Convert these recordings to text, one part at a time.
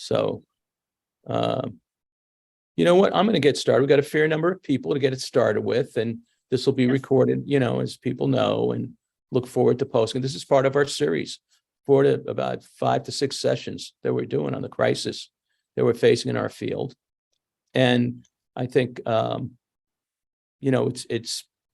So, you know what? I'm going to get started. We've got a fair number of people to get it started with, and this will be recorded, as people know, and look forward to posting. This is part of our series, about 5 to 6 sessions that we're doing on the crisis that we're facing in our field. And I think,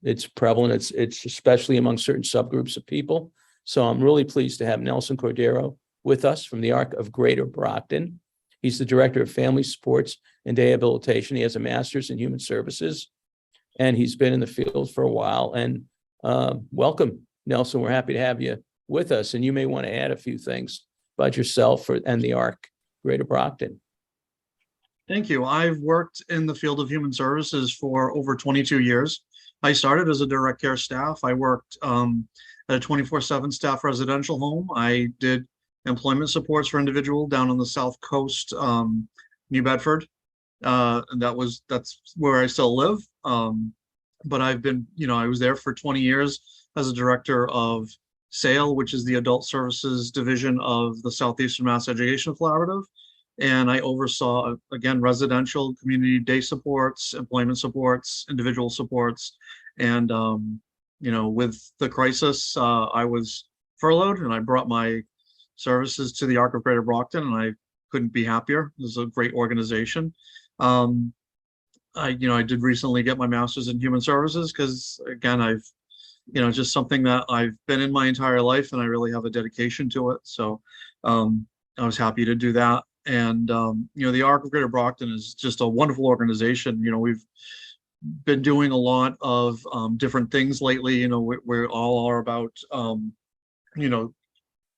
it's prevalent. It's especially among certain subgroups of people. So I'm really pleased to have Nelson Cordeiro with us from the Arc of Greater Brockton. He's the Director of Family Supports and Habilitation. He has a master's in human services, and he's been in the field for a while. And welcome, Nelson. We're happy to have you with us. And you may want to add a few things about yourself and the Arc Greater Brockton. Thank you. I've worked in the field of human services for over 22 years. I started as a direct care staff. I worked at a 24/7 staff residential home. I did employment supports for individual down on the South Coast, New Bedford. And that's where I still live. But I've been, I was there for 20 years as a director of SAIL, which is the Adult Services Division of the Southeastern Mass Education Collaborative. And I oversaw, again, residential, community day supports, employment supports, individual supports. And, with the crisis, I was furloughed, and I brought my services to the Arc of Greater Brockton, and I couldn't be happier. This is a great organization. I did recently get my master's in human services because, again, I've, just something that I've been in my entire life, and I really have a dedication to it. So I was happy to do that. And, the Arc of Greater Brockton is just a wonderful organization. We've been doing a lot of different things lately. We all are about,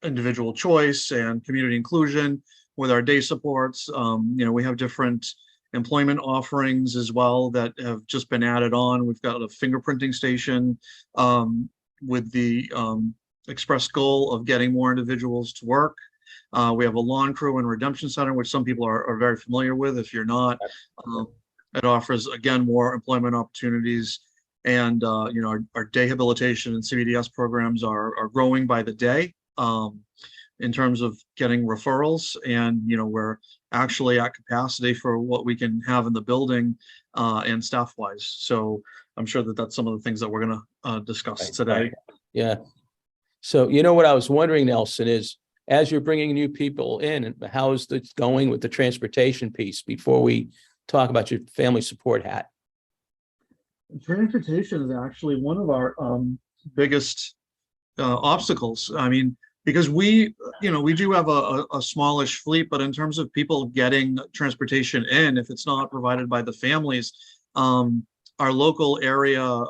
individual choice and community inclusion with our day supports. We have different employment offerings as well that have just been added on. We've got a fingerprinting station with the express goal of getting more individuals to work. We have a lawn crew and redemption center, which some people are very familiar with. If you're not, it offers, again, more employment opportunities. And, our day habilitation and CBDS programs are growing by the day in terms of getting referrals. And, we're actually at capacity for what we can have in the building and staff wise. So I'm sure that that's some of the things that we're going to discuss today. Right. Yeah. So, what I was wondering, Nelson, is as you're bringing new people in, how is it going with the transportation piece before we talk about your family support hat? Transportation is actually one of our biggest obstacles. I mean, because we do have a smallish fleet, but in terms of people getting transportation in, if it's not provided by the families, our local area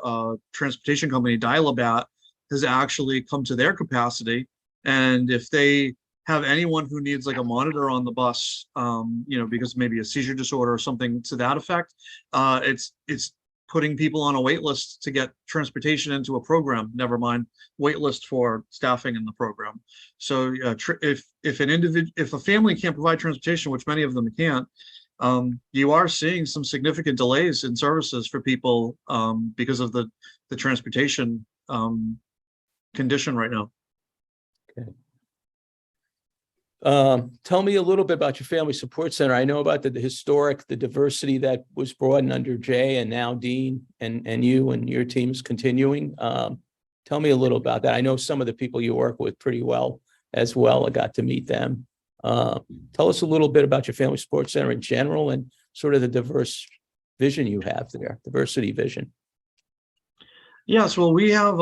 transportation company, Dial-A-Bat, has actually come to their capacity. And if they have anyone who needs like a monitor on the bus, because maybe a seizure disorder or something to that effect, it's putting people on a wait list to get transportation into a program, never mind wait list for staffing in the program. So if a family can't provide transportation, which many of them can't, you are seeing some significant delays in services for people because of the transportation condition right now. Okay. Tell me a little bit about your family support center. I know about the diversity that was brought in under Jay and now Dean, and you and your team is continuing. Tell me a little about that. I know some of the people you work with pretty well as well. I got to meet them. Tell us a little bit about your family support center in general and sort of the diverse vision you have there, diversity vision. Yes, well, we have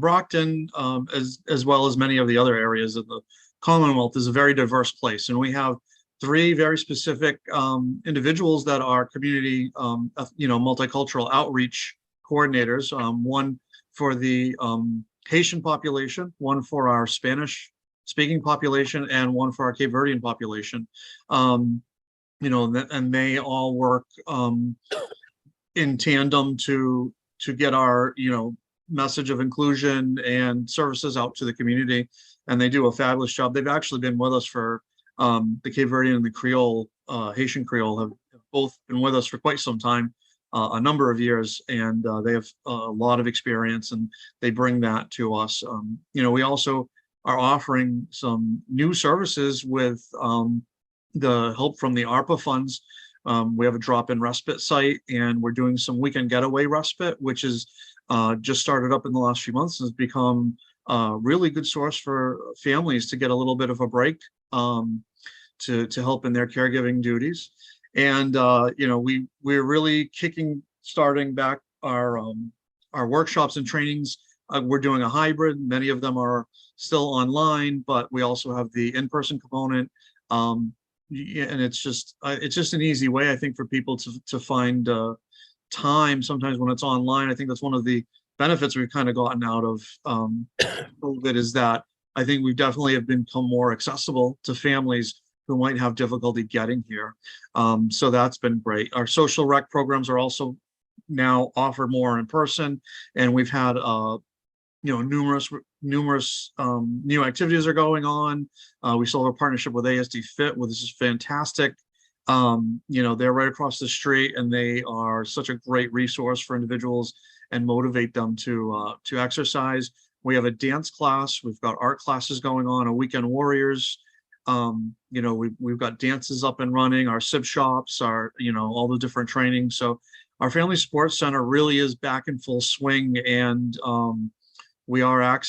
Brockton, as well as many of the other areas of the Commonwealth, is a very diverse place, and we have 3 very specific individuals that are community, multicultural outreach coordinators. One for the Haitian population, one for our Spanish-speaking population, and one for our Cape Verdean population. And they all work in tandem to get our message of inclusion and services out to the community. And they do a fabulous job. They've actually been with us for the Cape Verdean and the Creole, Haitian Creole have both been with us for quite some time, a number of years, and they have a lot of experience, and they bring that to us. We also are offering some new services with the help from the ARPA funds. We have a drop-in respite site, and we're doing some weekend getaway respite, which is just started up in the last few months, and has become a really good source for families to get a little bit of a break, to help in their caregiving duties. And we're really starting back our workshops and trainings. We're doing a hybrid. Many of them are still online, but we also have the in-person component. And it's just an easy way, I think, for people to find time sometimes when it's online. I think that's one of the benefits we've kind of gotten out of COVID, is that I think we definitely have become more accessible to families who might have difficulty getting here. So that's been great. Our social rec programs are also now offered more in person, and we've had numerous new activities are going on. We still have a partnership with ASD Fit, which is fantastic. They're right across the street, and they are such a great resource for individuals and motivate them to exercise. We have a dance class. We've got art classes going on, a weekend warriors. We've got dances up and running, our SIP shops, all the different trainings. So our Family Sports Center really is back in full swing, and we are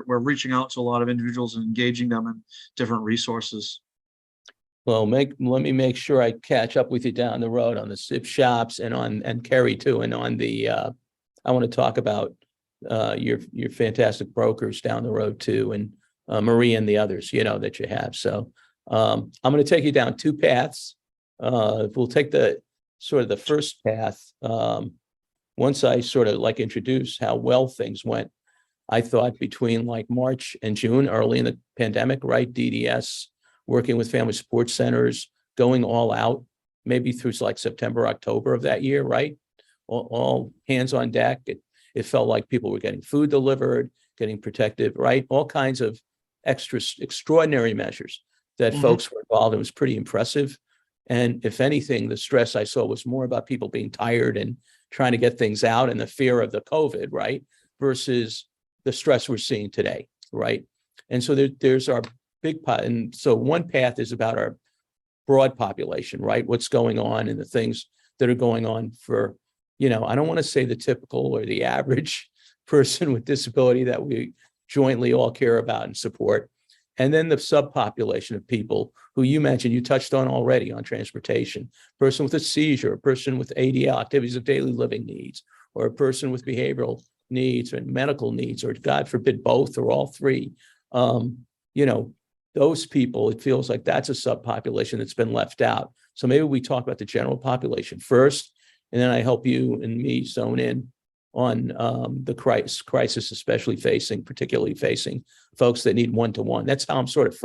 we're reaching out to a lot of individuals and engaging them in different resources. Well, let me make sure I catch up with you down the road on the SIP shops and Kerry too, and on the I want to talk about your fantastic brokers down the road too, and Marie and the others that you have. So I'm going to take you down two paths. We'll take the first path. Once I sort of introduce how well things went, I thought between March and June, early in the pandemic, right? DDS working with family sports centers, going all out, maybe through September, October of that year, right? All hands on deck. It felt like people were getting food delivered, getting protective, right? All kinds of extraordinary measures that folks were involved in. It was pretty impressive. And if anything, the stress I saw was more about people being tired and trying to get things out, and the fear of the COVID, right? Versus the stress we're seeing today, right? And so there's our big pot. And so one path is about our broad population, right? What's going on and the things that are going on for, I don't want to say the typical or the average person with disability that we jointly all care about and support. And then the subpopulation of people who you mentioned, you touched on already on transportation, person with a seizure, a person with ADL, activities of daily living needs, or a person with behavioral needs and medical needs, or God forbid, both or all three. Those people, it feels like that's a subpopulation that's been left out. So maybe we talk about the general population first, and then I help you and me zone in on the crisis, particularly facing folks that need one-to-one. That's how I'm sort of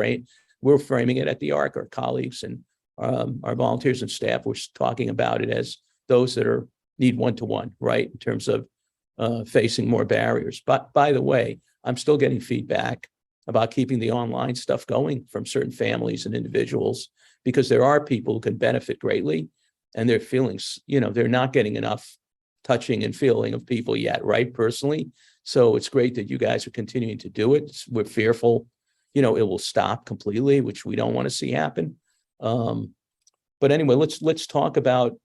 we're framing it at the ARC. Our colleagues and our volunteers and staff, we're talking about it as those that need one-to-one, right? In terms of facing more barriers. But by the way, I'm still getting feedback about keeping the online stuff going from certain families and individuals, because there are people who can benefit greatly, and their feelings, they're not getting enough touching and feeling of people yet, right? Personally. So it's great that you guys are continuing to do it. We're fearful, it will stop completely, which we don't want to see happen. But anyway, let's talk about,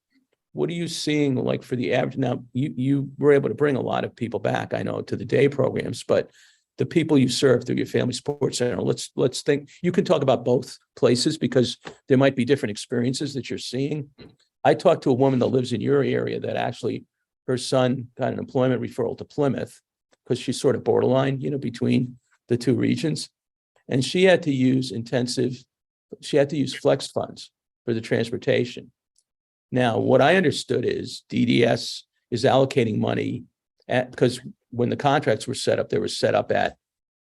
what are you seeing for the average? Now, you were able to bring a lot of people back, I know, to the day programs, but the people you serve through your Family Sports Center, let's think. You can talk about both places because there might be different experiences that you're seeing. I talked to a woman that lives in your area that actually her son got an employment referral to Plymouth because she's sort of borderline, between the two regions. And she had to use flex funds for the transportation. Now, what I understood is DDS is allocating money because when the contracts were set up, they were set up at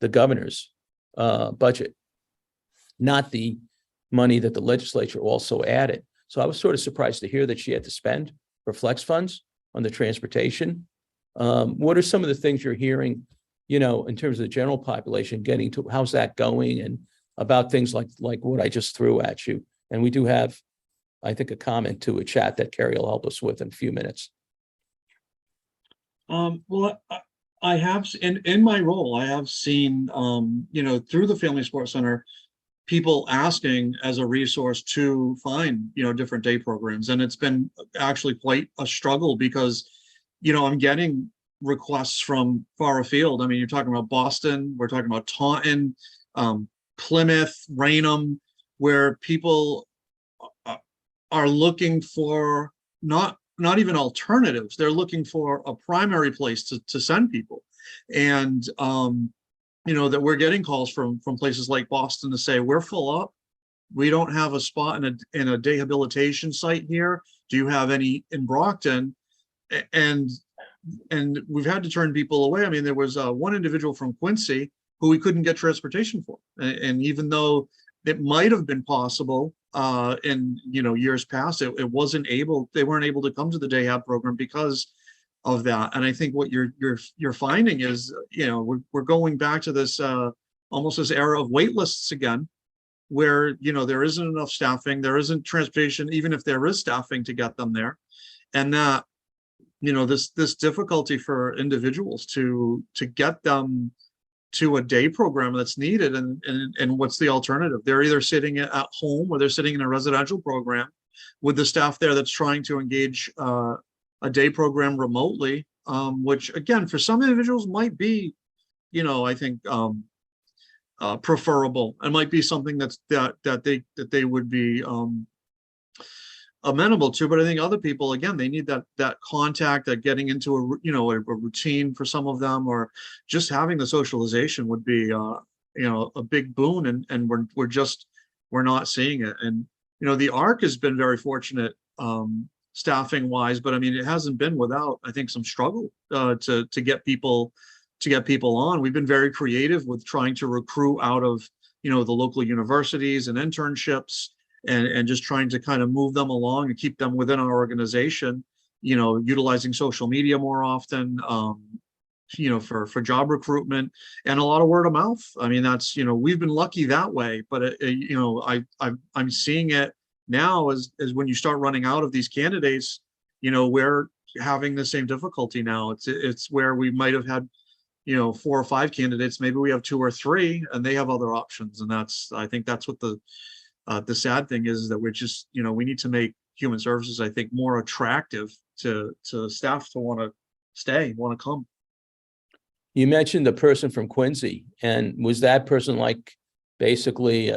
the governor's budget, not the money that the legislature also added. So I was sort of surprised to hear that she had to spend her flex funds on the transportation. What are some of the things you're hearing, in terms of the general population getting to, how's that going, and about things like what I just threw at you? And we do have, I think, a comment to a chat that Kerry will help us with in a few minutes. Well, I have, in my role, I have seen, through the Family Sports Center, people asking as a resource to find, different day programs. And it's been actually quite a struggle because, I'm getting requests from far afield. I mean, you're talking about Boston, we're talking about Taunton, Plymouth, Raynham, where people are looking for not even alternatives. They're looking for a primary place to send people. And, that we're getting calls from places like Boston to say, we're full up. We don't have a spot in a rehabilitation site here. Do you have any in Brockton? And we've had to turn people away. I mean, there was one individual from Quincy who we couldn't get transportation for. And even though it might have been possible in years past, they weren't able to come to the day hab program because of that. And I think what you're finding is, we're going back to this almost this era of wait lists again, where there isn't enough staffing, there isn't transportation, even if there is staffing to get them there. And that, this difficulty for individuals to get them to a day program that's needed. And what's the alternative? They're either sitting at home or they're sitting in a residential program with the staff there that's trying to engage a day program remotely, which again, for some individuals might be, I think preferable. It might be something that they would be amenable to. But I think other people, again, they need that contact, that getting into a routine for some of them, or just having the socialization would be a big boon. And we're not seeing it. And the Arc has been very fortunate staffing wise, but I mean, it hasn't been without, I think, some struggle to get people on. We've been very creative with trying to recruit out of the local universities and internships, and just trying to kind of move them along and keep them within our organization, utilizing social media more often, for job recruitment, and a lot of word of mouth. I mean, that's, we've been lucky that way, but I'm seeing it now as when you start running out of these candidates, we're having the same difficulty now. It's where we might have had 4 or 5 candidates, maybe we have 2 or 3, and they have other options. And I think that's what the sad thing is, that we're just, we need to make human services, I think, more attractive to staff to want to stay, want to come. You mentioned the person from Quincy, and was that person like basically,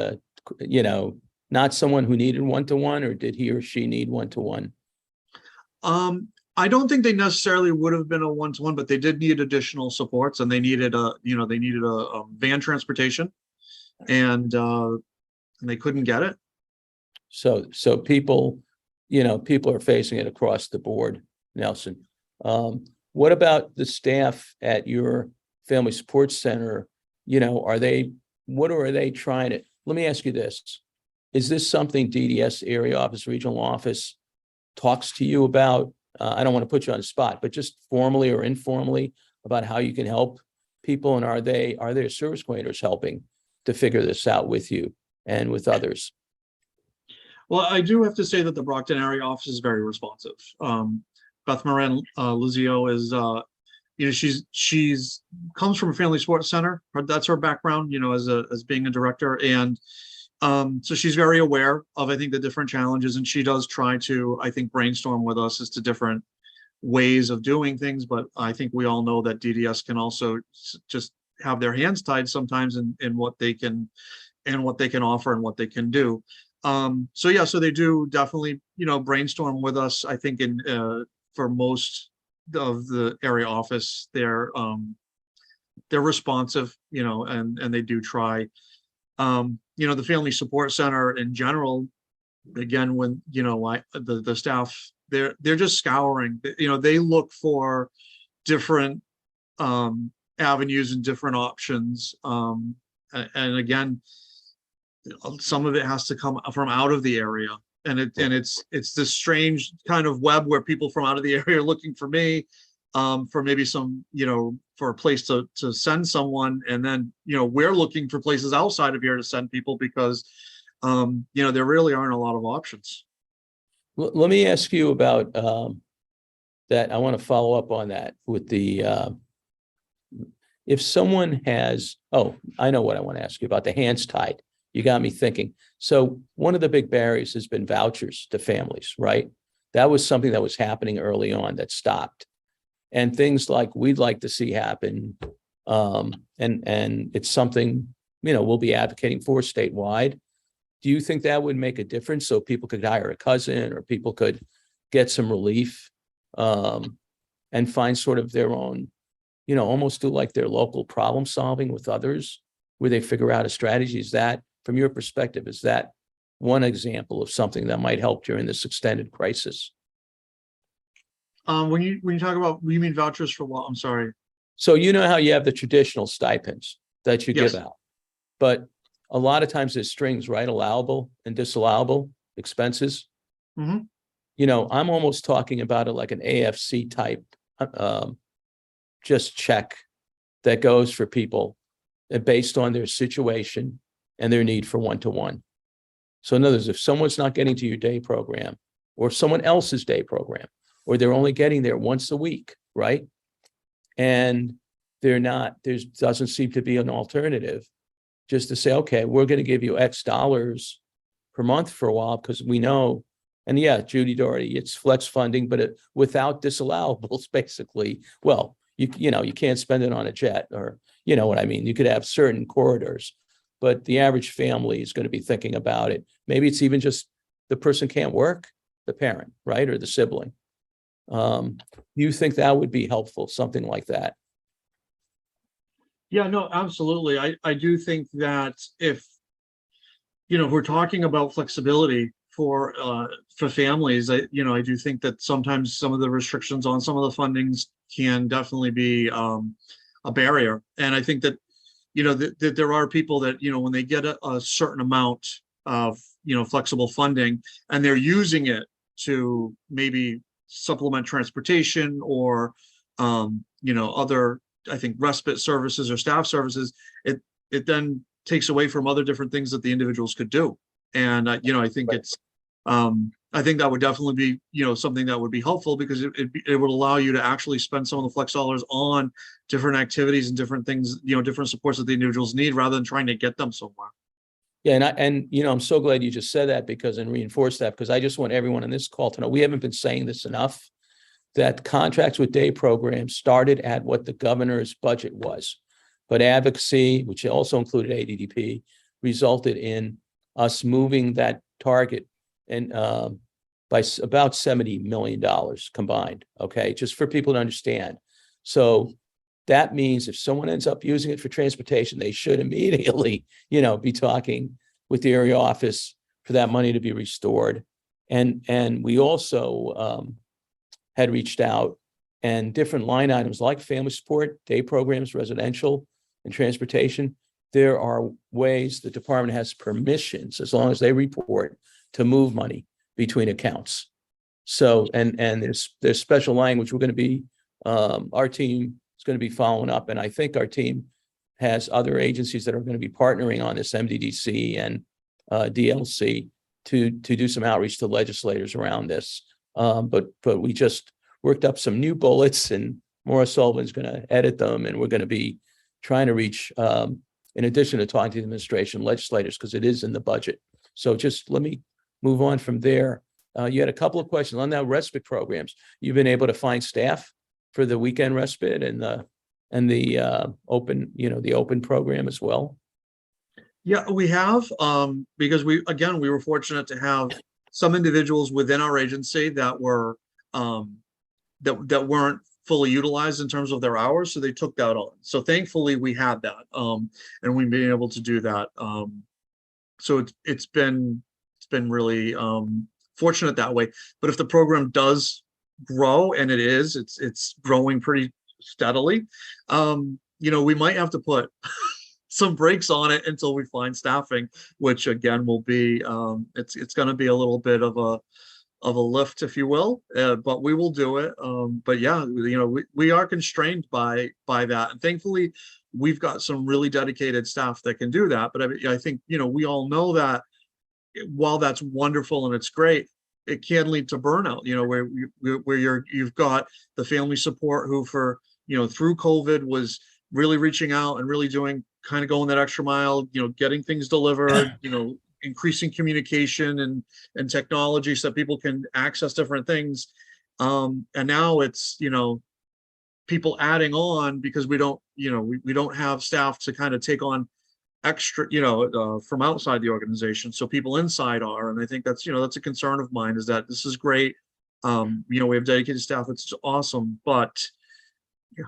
not someone who needed one-to-one, or did he or she need one-to-one? I don't think they necessarily would have been a one-to-one, but they did need additional supports, and they needed a van transportation, and they couldn't get it. So people, people are facing it across the board, Nelson. What about the staff at your family support center? What are they trying to, let me ask you this. Is this something DDS area office, regional office talks to you about? I don't want to put you on the spot, but just formally or informally about how you can help people. And are there service coordinators helping to figure this out with you and with others? Well, I do have to say that the Brockton area office is very responsive. Beth Moran Lizio is, she's comes from a family sports center. That's her background, as being a director. And so she's very aware of, I think, the different challenges, and she does try to, I think, brainstorm with us as to different ways of doing things. But I think we all know that DDS can also just have their hands tied sometimes in what they can offer and what they can do. So they do definitely, brainstorm with us. I think for most of the area office, they're responsive, and they do try. The family support center in general, again, when the staff, they're just scouring. They look for different avenues and different options. And again, some of it has to come from out of the area, and it's this strange kind of web where people from out of the area are looking for me, for maybe some, for a place to send someone. And then, we're looking for places outside of here to send people because, there really aren't a lot of options. Let me ask you about that. I want to follow up on that with the, if someone has, I know what I want to ask you about, the hands tied. you got me thinking. So one of the big barriers has been vouchers to families, right? That was something that was happening early on that stopped. And things like we'd like to see happen. And it's something, we'll be advocating for statewide. Do you think that would make a difference so people could hire a cousin or people could get some relief and find sort of their own, almost do like their local problem solving with others where they figure out a strategy? Is that, from your perspective, is that one example of something that might help during this extended crisis? When you talk about, you mean vouchers for what? I'm sorry. So you know how you have the traditional stipends that you Yes. give out, but a lot of times there's strings, right? Allowable and disallowable expenses. Mhm. I'm almost talking about it like an AFC type, just check that goes for people based on their situation and their need for one-to-one. So in other words, if someone's not getting to your day program or someone else's day program, or they're only getting there once a week, right? And there doesn't seem to be an alternative, just to say, okay, we're going to give you X dollars per month for a while because we know, and yeah, Judy Doherty, it's flex funding, but without disallowables, basically. Well, you can't spend it on a jet, or you know what I mean? You could have certain corridors, but the average family is going to be thinking about it. Maybe it's even just the person can't work, the parent, right? Or the sibling. You think that would be helpful, something like that? Yeah, no, absolutely. I do think that if we're talking about flexibility for families, I do think that sometimes some of the restrictions on some of the fundings can definitely be a barrier. And I think that that there are people that when they get a certain amount of flexible funding and they're using it to maybe supplement transportation or other, I think, respite services or staff services, it then takes away from other different things that the individuals could do. And I think Right. it's I think that would definitely be something that would be helpful, because it would allow you to actually spend some of the flex dollars on different activities and different things, different supports that the individuals need, rather than trying to get them somewhere. Yeah, and I'm so glad you just said that and reinforced that, because I just want everyone on this call to know, we haven't been saying this enough, that contracts with day programs started at what the governor's budget was. But advocacy, which also included ADDP, resulted in us moving that target and by about $70 million combined, okay, just for people to understand. So that means if someone ends up using it for transportation, they should immediately, be talking with the area office for that money to be restored. And we also had reached out, and different line items like family support, day programs, residential, and transportation. There are ways the department has permissions, as long as they report, to move money between accounts. So, and there's special language. We're going to be, our team is going to be following up, and I think our team has other agencies that are going to be partnering on this, MDDC and DLC, to do some outreach to legislators around this. But we just worked up some new bullets, and Maura Sullivan's going to edit them, and we're going to be trying to reach, in addition to talking to the administration, legislators, because it is in the budget. So just let me move on from there. You had a couple of questions on that respite programs. You've been able to find staff for the weekend respite and the open, the open program as well? Yeah, we have, because we were fortunate to have some individuals within our agency that were that weren't fully utilized in terms of their hours, so they took that on. So thankfully we had that, and we've been able to do that. So it's been really fortunate that way. But if the program does grow, and it's growing pretty steadily, we might have to put some brakes on it until we find staffing, which again will be it's going to be a little bit of a lift, if you will, but we will do it. But yeah, we are constrained by that, and thankfully we've got some really dedicated staff that can do that. But I think we all know that while that's wonderful and it's great, it can lead to burnout, where you've got the family support who, for through COVID, was really reaching out and really doing, kind of going that extra mile, getting things delivered, increasing communication and technology so that people can access different things. And now it's, people adding on because we don't, we don't have staff to kind of take on extra, from outside the organization. So people inside are, and I think that's, that's a concern of mine, is that this is great. We have dedicated staff. It's awesome, but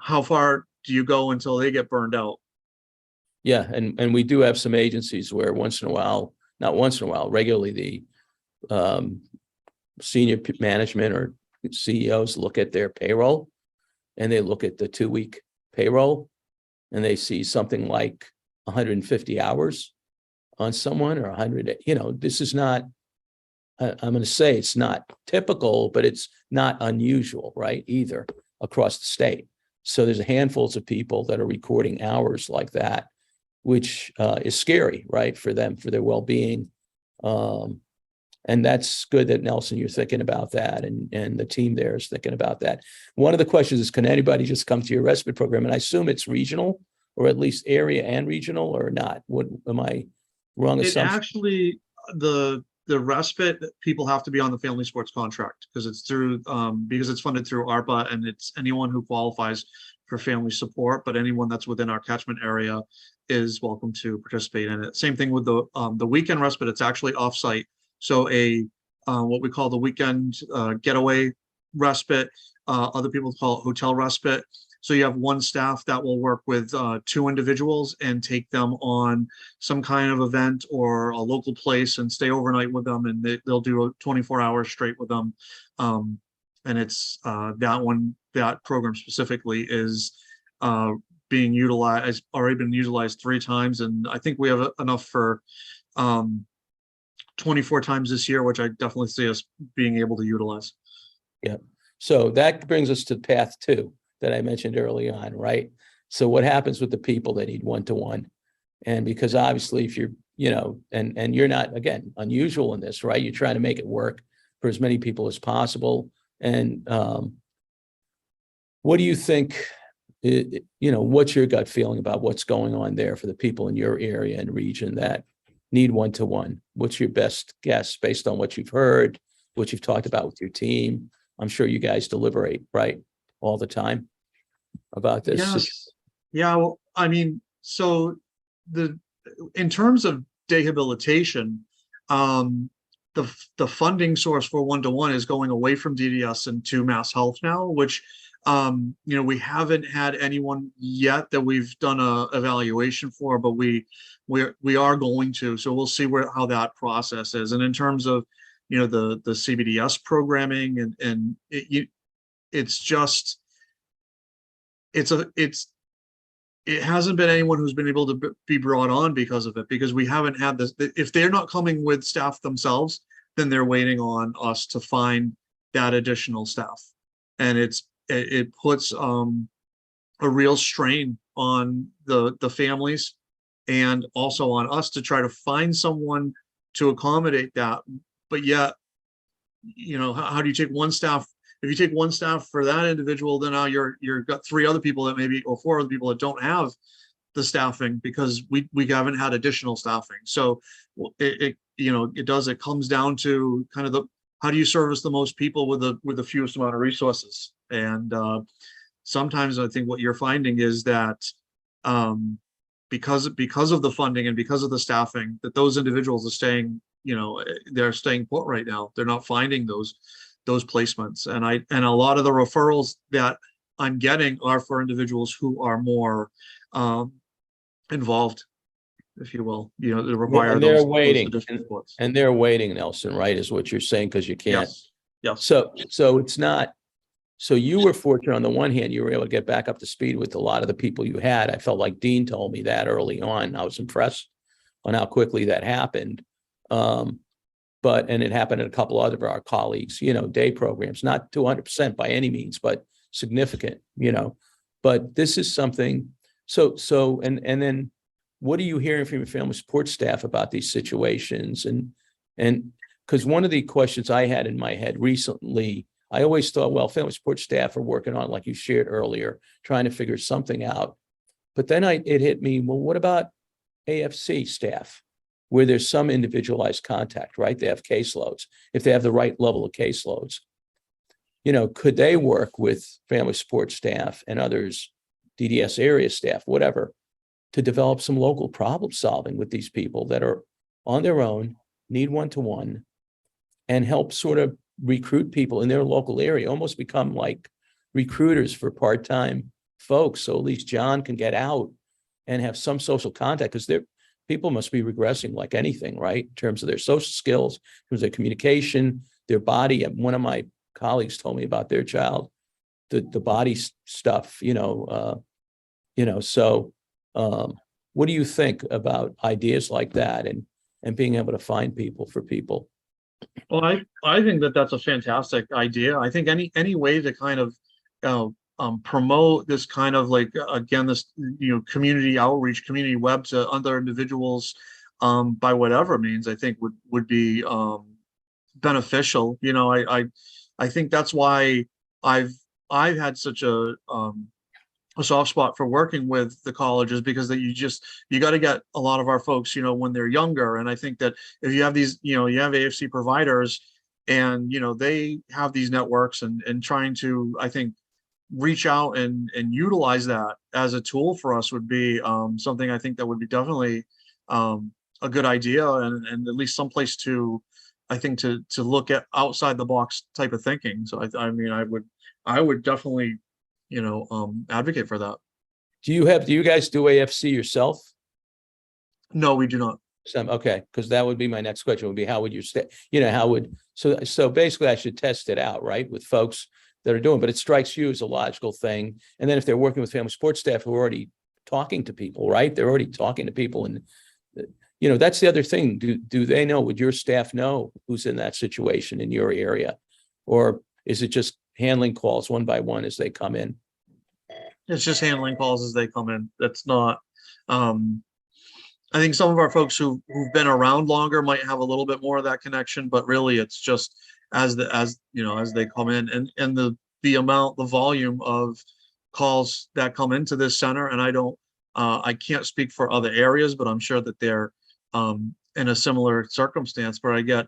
how far do you go until they get burned out? Yeah, and we do have some agencies where once in a while, not once in a while, regularly the senior management or CEOs look at their payroll, and they look at the 2-week payroll, and they see something like 150 hours on someone, or 100. This is not, I'm going to say it's not typical, but it's not unusual, right? Either across the state. So there's handfuls of people that are recording hours like that, which is scary, right, for them, for their well-being. And that's good that, Nelson, you're thinking about that, and the team there is thinking about that. One of the questions is, can anybody just come to your respite program? And I assume it's regional, or at least area and regional, or not? What, am I wrong assumption? Actually, the respite, people have to be on the family sports contract because it's through, because it's funded through ARPA, and it's anyone who qualifies for family support, but anyone that's within our catchment area is welcome to participate in it. Same thing with the weekend respite. It's actually offsite. So what we call the weekend getaway respite, other people call it hotel respite. So you have one staff that will work with 2 individuals and take them on some kind of event or a local place and stay overnight with them, and they'll do a 24 hours straight with them. And it's that program specifically is being utilized, already been utilized 3 times, and I think we have enough for 24 times this year, which I definitely see us being able to utilize. Yeah. So that brings us to path 2 that I mentioned early on, right? So what happens with the people that need one-to-one? And because obviously if you're, and you're not, again, unusual in this, right? You're trying to make it work for as many people as possible. And what do you think, what's your gut feeling about what's going on there for the people in your area and region that need one-to-one? What's your best guess based on what you've heard, what you've talked about with your team? I'm sure you guys deliberate, right, all the time about this. Yes. Yeah. Well, I mean, so in terms of rehabilitation, the funding source for one-to-one is going away from DDS and to Mass Health now, which we haven't had anyone yet that we've done a evaluation for, but we are going to. So we'll see how that process is. And in terms of the CBDS programming and it's just it hasn't been anyone who's been able to be brought on because of it, because we haven't had this. If they're not coming with staff themselves, then they're waiting on us to find that additional staff, and it puts a real strain on the families and also on us to try to find someone to accommodate that. But yet, how do you take one staff? If you take one staff for that individual, then now you've got 3 other people that maybe, or 4 other people that don't have the staffing because we haven't had additional staffing. So it comes down to kind of how do you service the most people with the fewest amount of resources? And sometimes I think what you're finding is that because of the funding and because of the staffing, that those individuals are staying, they're staying put right now. They're not finding those placements. And a lot of the referrals that I'm getting are for individuals who are more involved, if you will, they require and they're those waiting, and they're waiting, Nelson, right, is what you're saying, because you can't. Yes. So it's not, so you were fortunate on the one hand, you were able to get back up to speed with a lot of the people you had. I felt like Dean told me that early on. I was impressed on how quickly that happened. And it happened at a couple other of our colleagues, day programs, not 200% by any means, but significant, but this is something. So, and then what are you hearing from your family support staff about these situations? And because one of the questions I had in my head recently, I always thought, well, family support staff are working on, like you shared earlier, trying to figure something out. But then it hit me, well, what about AFC staff, where there's some individualized contact, right? They have caseloads. If they have the right level of caseloads, could they work with family support staff and others, DDS area staff, whatever, to develop some local problem solving with these people that are on their own, need one-to-one, and help sort of recruit people in their local area, almost become like recruiters for part-time folks. So at least John can get out and have some social contact, because people must be regressing like anything, right? In terms of their social skills, in terms of their communication, their body. And one of my colleagues told me about their child, the body stuff, so what do you think about ideas like that and being able to find people for people? Well, I think that that's a fantastic idea. I think any way to kind of promote this kind of like, again, this community outreach, community web to other individuals by whatever means, I think would be beneficial. I think that's why I've had such a soft spot for working with the colleges, because that you got to get a lot of our folks, when they're younger. And I think that if you have these, you have AFC providers and, they have these networks and trying to, I think, reach out and utilize that as a tool for us would be something I think that would be definitely a good idea, and at least someplace to, I think, to look at outside the box type of thinking. So I would definitely, advocate for that. Do you guys do AFC yourself? No, we do not. Okay, because that would be my next question, would be how would you so basically I should test it out, right, with folks that are doing, but it strikes you as a logical thing. And then if they're working with family support staff who are already talking to people, right? They're already talking to people, and that's the other thing. Do they know, would your staff know who's in that situation in your area? Or is it just handling calls one by one as they come in? It's just handling calls as they come in. That's not, I think some of our folks who've been around longer might have a little bit more of that connection, but really it's just as they come in, and the volume of calls that come into this center. And I can't speak for other areas, but I'm sure that they're in a similar circumstance, where I get,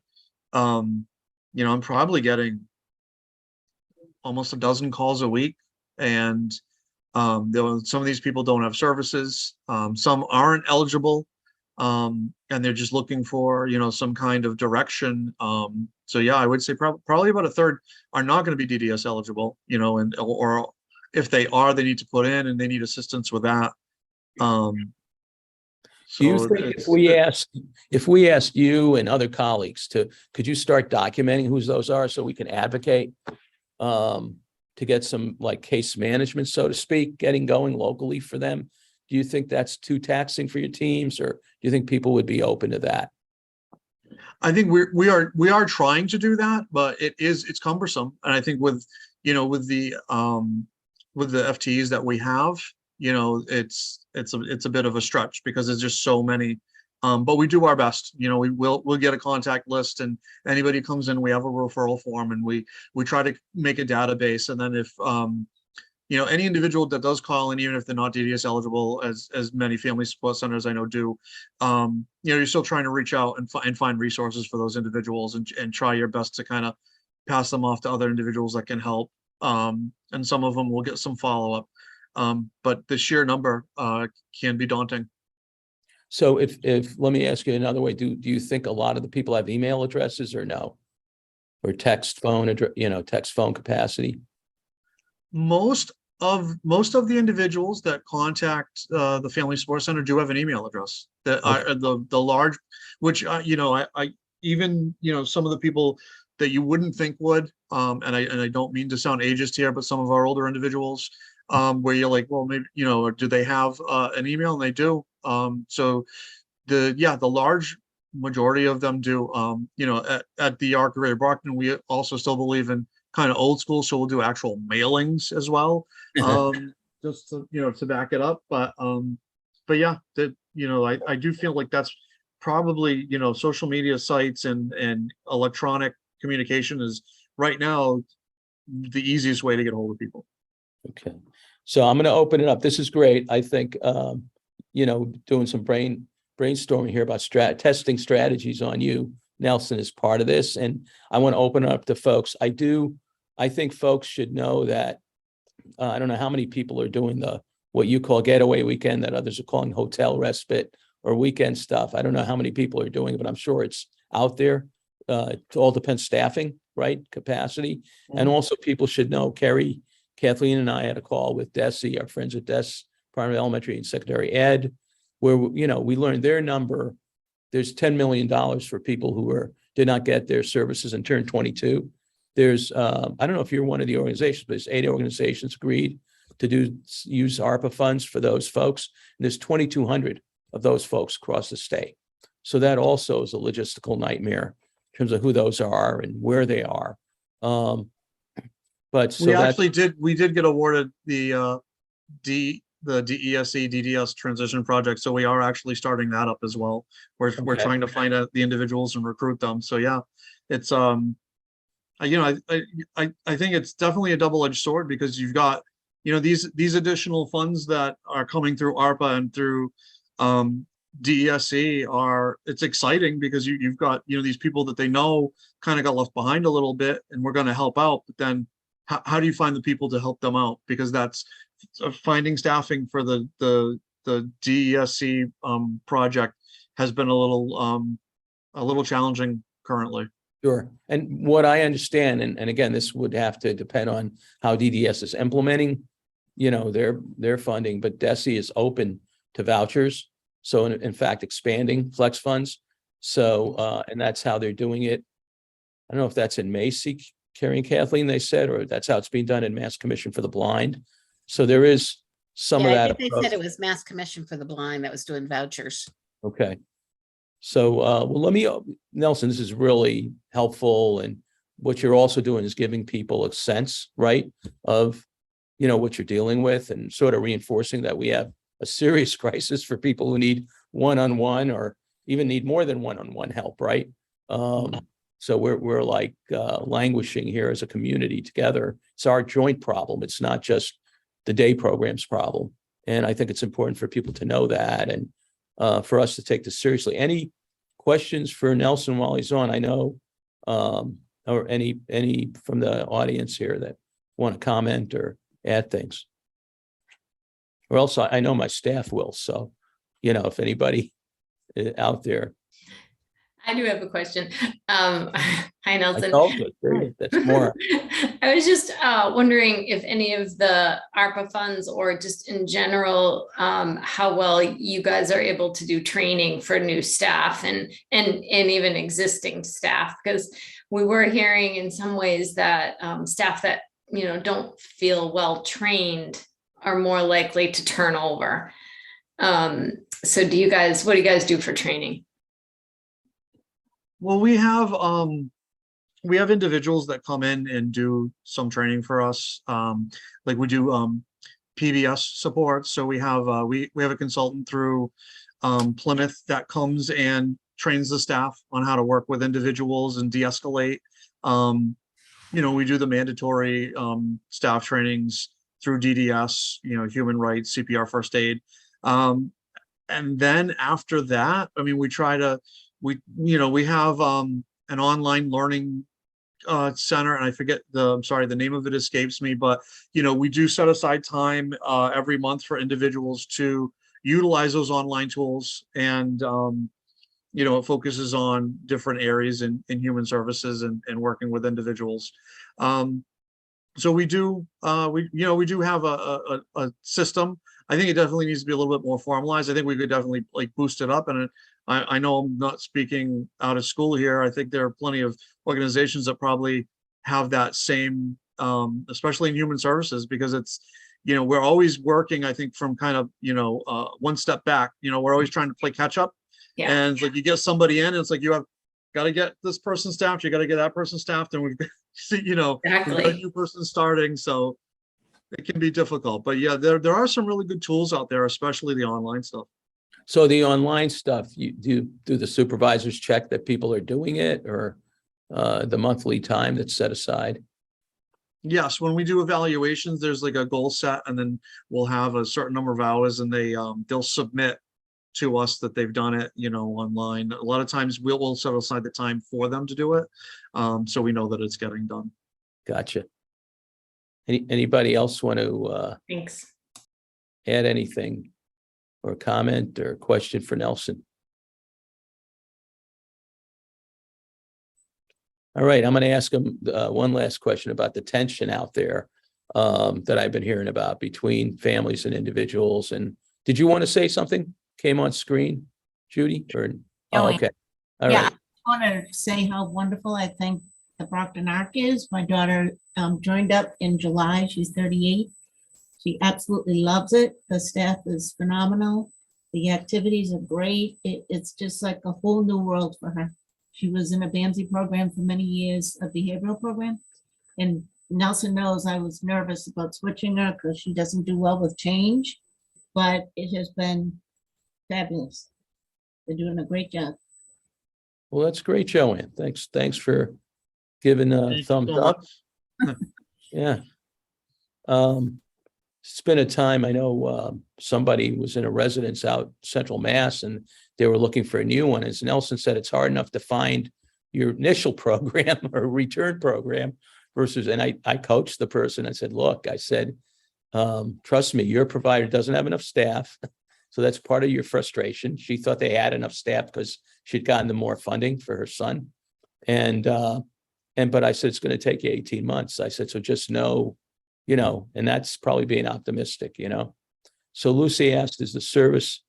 I'm probably getting almost a dozen calls a week. And some of these people don't have services. Some aren't eligible. And they're just looking for, some kind of direction. So yeah, I would say probably about a third are not going to be DDS eligible, or if they are, they need to put in and they need assistance with that. Do you think if we asked you and other colleagues could you start documenting who those are so we can advocate to get some like case management, so to speak, getting going locally for them? Do you think that's too taxing for your teams, or do you think people would be open to that? I think we are trying to do that, but it's cumbersome. And I think with the FTEs that we have, it's a bit of a stretch because there's just so many. But we do our best. We'll get a contact list, and anybody who comes in, we have a referral form, and we try to make a database. And then if any individual that does call in, even if they're not DDS eligible, as many family support centers I know do, you're still trying to reach out and find resources for those individuals, and try your best to kind of pass them off to other individuals that can help. And some of them will get some follow-up. But the sheer number can be daunting. So if let me ask you another way, do you think a lot of the people have email addresses or no? Or text phone capacity? Most of the individuals that contact the Family Support Center do have an email address. That are the large, which I even some of the people that you wouldn't think would, and I don't mean to sound ageist here, but some of our older individuals, where you're like, well, maybe do they have an email? And they do. So the large majority of them do. At the Arc of Greater Brockton, we also still believe in kind of old school, so we'll do actual mailings as well, just to back it up. But yeah, I do feel like that's probably social media sites and electronic communication is right now the easiest way to get a hold of people. Okay. So I'm going to open it up. This is great. I think, doing some brainstorming here about testing strategies on you, Nelson, is part of this. And I want to open it up to folks. I think folks should know that I don't know how many people are doing what you call getaway weekend that others are calling hotel respite or weekend stuff. I don't know how many people are doing it, but I'm sure it's out there. It all depends staffing, right? Capacity. And also people should know, Kathleen and I had a call with DESE, our friends at DESE, primary elementary and secondary ed, where, we learned their number. There's $10 million for people who did not get their services and turned 22. There's, I don't know if you're one of the organizations, but there's 8 organizations agreed to use ARPA funds for those folks. And there's 2,200 of those folks across the state. So that also is a logistical nightmare in terms of who those are and where they are. But so we did get awarded the DESE DDS transition project. So we are actually starting that up as well. We're trying to find out the individuals and recruit them. So yeah, it's I think it's definitely a double-edged sword, because you've got, these additional funds that are coming through ARPA and through DESE it's exciting because you've got, these people that they know kind of got left behind a little bit, and we're going to help out. But then how do you find the people to help them out? Because that's finding staffing for the DESE project has been a little challenging currently. Sure. And what I understand, and again, this would have to depend on how DDS is implementing, their funding, but DESE is open to vouchers. So in fact, expanding flex funds. So, and that's how they're doing it. I don't know if that's in Macy, Carrie and Kathleen, they said, or that's how it's being done in Mass Commission for the Blind. So there is some of that. I think they said it was Mass Commission for the Blind that was doing vouchers. Okay. So, well, Nelson, this is really helpful. And what you're also doing is giving people a sense, right, of, what you're dealing with, and sort of reinforcing that we have a serious crisis for people who need one-on-one or even need more than one-on-one help, right? So we're like languishing here as a community together. It's our joint problem. It's not just the day program's problem. And I think it's important for people to know that, and for us to take this seriously. Any questions for Nelson while he's on? I know, or any from the audience here that want to comment or add things? Or else I know my staff will. So, if anybody out there. I do have a question. Hi, Nelson. That's more. I was just wondering if any of the ARPA funds, or just in general, how well you guys are able to do training for new staff and even existing staff, because we were hearing in some ways that staff that don't feel well trained are more likely to turn over. So what do you guys do for training? Well, we have individuals that come in and do some training for us. Like we do PBS support. So we have a consultant through Plymouth that comes and trains the staff on how to work with individuals and de-escalate. We do the mandatory staff trainings through DDS, human rights, CPR, first aid. And then after that, we have an online learning center, and I forget the name of it escapes me, but we do set aside time every month for individuals to utilize those online tools, and it focuses on different areas in human services and working with individuals. So we do have a system. I think it definitely needs to be a little bit more formalized. I think we could definitely boost it up. And I know I'm not speaking out of school here. I think there are plenty of organizations that probably have that same, especially in human services, because it's, we're always working, I think, from kind of, one step back. We're always trying to play catch up. Yeah. And it's like you get somebody in, and it's like you have got to get this person staffed, you got to get that person staffed, and we've exactly. We've got a new person starting, so it can be difficult. But yeah, there are some really good tools out there, especially the online stuff. So the online stuff, you do the supervisors check that people are doing it, or the monthly time that's set aside? Yes, when we do evaluations, there's like a goal set, and then we'll have a certain number of hours, and they'll submit to us that they've done it, online. A lot of times we'll set aside the time for them to do it. So we know that it's getting done. Gotcha. Anybody else want to Thanks. add anything or comment or question for Nelson? All right, I'm going to ask him one last question about the tension out there that I've been hearing about between families and individuals. And did you want to say something? Came on screen, Judy? Or Oh, okay. All yeah, right. I want to say how wonderful I think the Brockton Arc is. My daughter joined up in July. She's 38. She absolutely loves it. The staff is phenomenal. The activities are great. It's just like a whole new world for her. She was in a BAMSI program for many years, a behavioral program. And Nelson knows I was nervous about switching her because she doesn't do well with change, but it has been fabulous. They're doing a great job. Well, that's great, Joanne. Thanks for giving Thank a you thumbs so up. much. Yeah. It's been a time, I know somebody was in a residence out Central Mass and they were looking for a new one. As Nelson said, it's hard enough to find your initial program or return program versus, and I coached the person. I said, look, I said, trust me, your provider doesn't have enough staff. So that's part of your frustration. She thought they had enough staff because she'd gotten the more funding for her son. But I said, it's going to take you 18 months. I said, so just know, and that's probably being optimistic, So Lucy asked, is the service,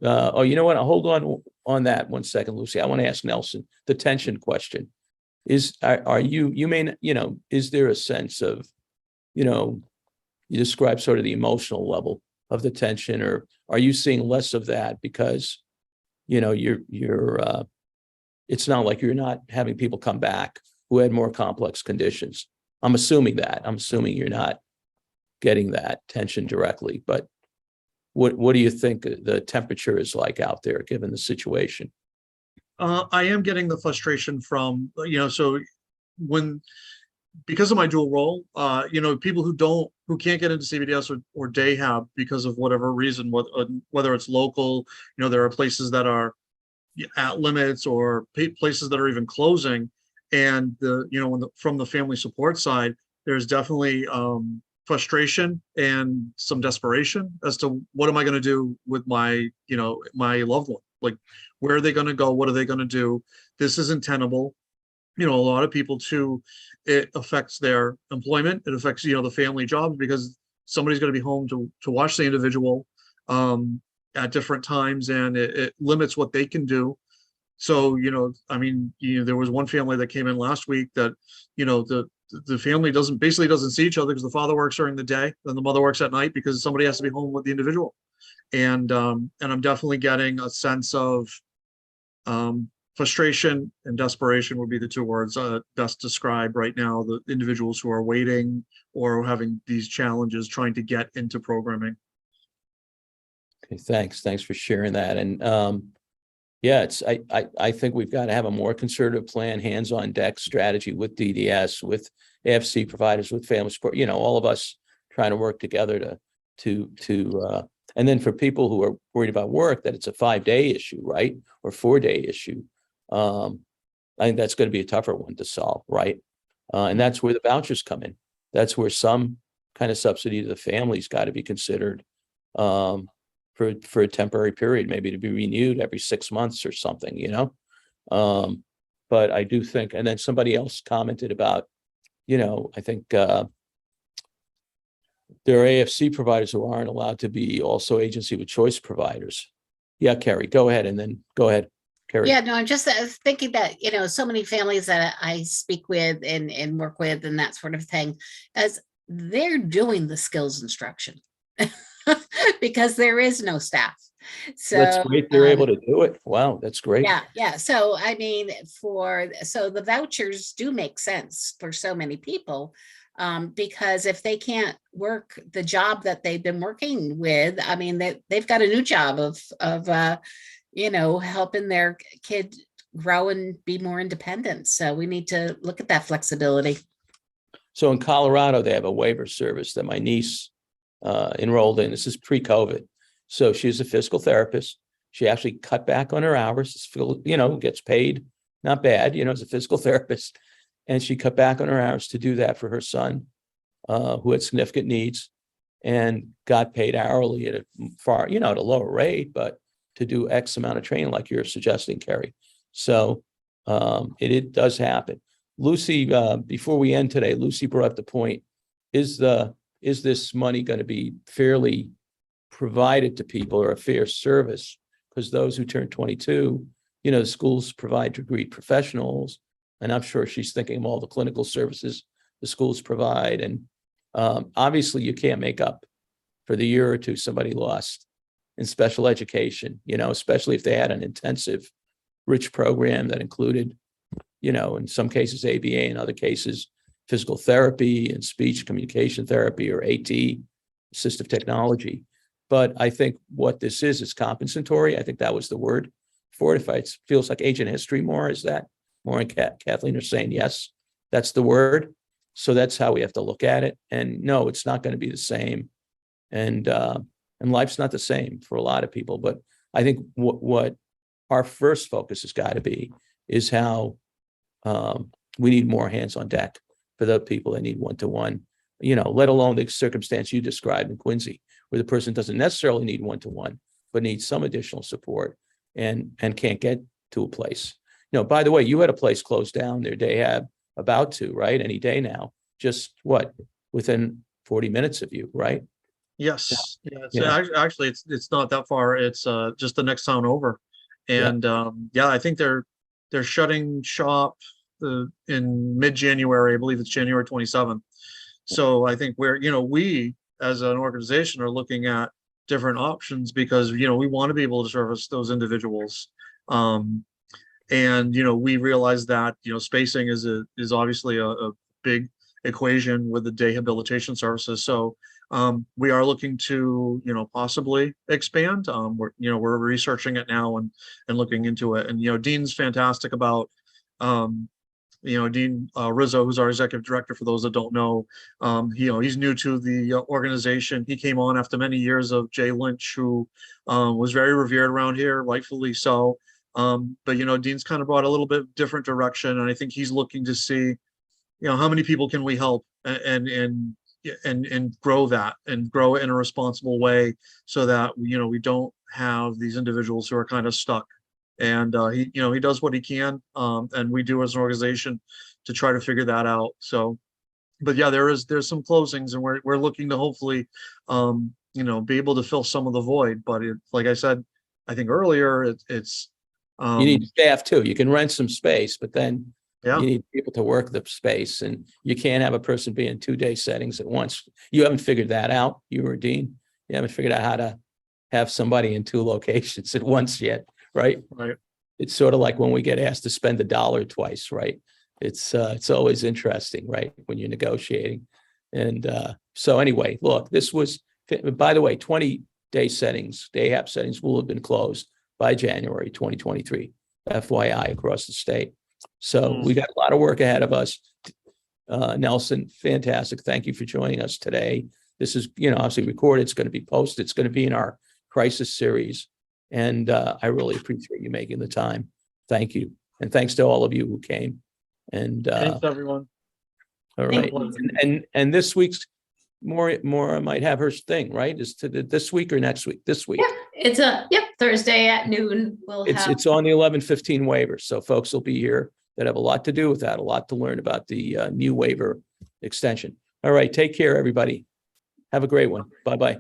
oh, you know what? Hold on that 1 second, Lucy. I want to ask Nelson the tension question. Is there a sense of, you describe sort of the emotional level of the tension, or are you seeing less of that because, it's not like you're not having people come back who had more complex conditions. I'm assuming you're not getting that tension directly, but what do you think the temperature is like out there, given the situation? I am getting the frustration from, so because of my dual role, people who can't get into CBDS or day hab because of whatever reason, whether it's local, there are places that are at limits or places that are even closing. And from the family support side, there's definitely frustration and some desperation as to what am I going to do with my loved one? Like, where are they going to go? What are they going to do? This isn't tenable. A lot of people too, it affects their employment. It affects, the family jobs because somebody's going to be home to watch the individual at different times, and it limits what they can do. So, there was one family that came in last week that, the family doesn't see each other because the father works during the day, then the mother works at night because somebody has to be home with the individual. And I'm definitely getting a sense of frustration and desperation would be the two words best describe right now the individuals who are waiting or having these challenges trying to get into programming. Okay, thanks for sharing that. And I think we've got to have a more conservative plan, hands-on deck strategy with DDS, with AFC providers, with family support, all of us trying to work together to and then for people who are worried about work, that it's a 5-day issue, right? Or 4-day issue. I think that's going to be a tougher one to solve, right? And that's where the vouchers come in. That's where some kind of subsidy to the family's got to be considered for a temporary period, maybe to be renewed every 6 months or something, But I do think, and then somebody else commented about, I think there are AFC providers who aren't allowed to be also agency with choice providers. Yeah, Carrie, go ahead. Carrie. Yeah, no, I'm just thinking that, so many families that I speak with and work with and that sort of thing, as they're doing the skills instruction because there is no staff. So That's great. They're able to do it. Wow, that's great. Yeah. So, so the vouchers do make sense for so many people. Because if they can't work the job that they've been working with, they've got a new job of helping their kid grow and be more independent. So we need to look at that flexibility. So in Colorado, they have a waiver service that my niece enrolled in. This is pre-COVID. So she's a physical therapist. She actually cut back on her hours, gets paid not bad, as a physical therapist. And she cut back on her hours to do that for her son, who had significant needs, and got paid hourly at a lower rate, but to do X amount of training like you're suggesting, Kerry. So it does happen. Lucy, before we end today, Lucy brought up the point, is this money going to be fairly provided to people, or a fair service? Because those who turn 22, the schools provide degreed professionals, and I'm sure she's thinking of all the clinical services the schools provide. And obviously you can't make up for the year or two somebody lost in special education, especially if they had an intensive, rich program that included, in some cases ABA, in other cases physical therapy and speech communication therapy, or AT, assistive technology. But I think what this is compensatory. I think that was the word for it. If it feels like ancient history more, is that more? And Kathleen are saying, yes, that's the word. So that's how we have to look at it. And no, it's not going to be the same. And life's not the same for a lot of people. But I think what our first focus has got to be is how we need more hands on deck for the people that need one-to-one, let alone the circumstance you described in Quincy, where the person doesn't necessarily need one-to-one, but needs some additional support and can't get to a place. By the way, you had a place closed down there, Dahab, about to, right? Any day now, just within 40 minutes of you, right? Yes. Actually, it's not that far. It's just the next town over. And I think they're shutting shop in mid-January. I believe it's January 27th. So I think we as an organization are looking at different options, because we want to be able to service those individuals. And we realize that spacing is obviously a big equation with the day habilitation services. So we are looking to possibly expand. We're researching it now and looking into it. And Dean's fantastic about Dean Rizzo, who's our executive director, for those that don't know. He's new to the organization. He came on after many years of Jay Lynch, who was very revered around here, rightfully so. But Dean's kind of brought a little bit different direction, and I think he's looking to see how many people can we help and grow that, and grow it in a responsible way, so that we don't have these individuals who are kind of stuck. And he does what he can, and we do as an organization to try to figure that out. So, but yeah, there's some closings, and we're looking to hopefully be able to fill some of the void. But like I said, I think earlier, it's you need staff too. You can rent some space, but then you need people to work the space, and you can't have a person be in 2-day settings at once. You haven't figured that out, you or Dean. You haven't figured out how to have somebody in 2 locations at once yet, right? Right. It's sort of like when we get asked to spend $1 twice, right? It's always interesting, right, when you're negotiating. And so anyway, look, this was, by the way, 20-day settings, day app settings will have been closed by January 2023, FYI, across the state. So we got a lot of work ahead of us. Nelson, fantastic. Thank you for joining us today. This is, obviously recorded. It's going to be posted. It's going to be in our crisis series. And I really appreciate you making the time. Thank you. And thanks to all of you who came. And thanks, everyone. All right. And this week's Maura might have her thing, right? Is to this week or next week? This week. Yeah, it's Thursday at noon. It's on the 11:15 waiver. So folks will be here that have a lot to do with that, a lot to learn about the new waiver extension. All right. Take care, everybody. Have a great one. Bye-bye.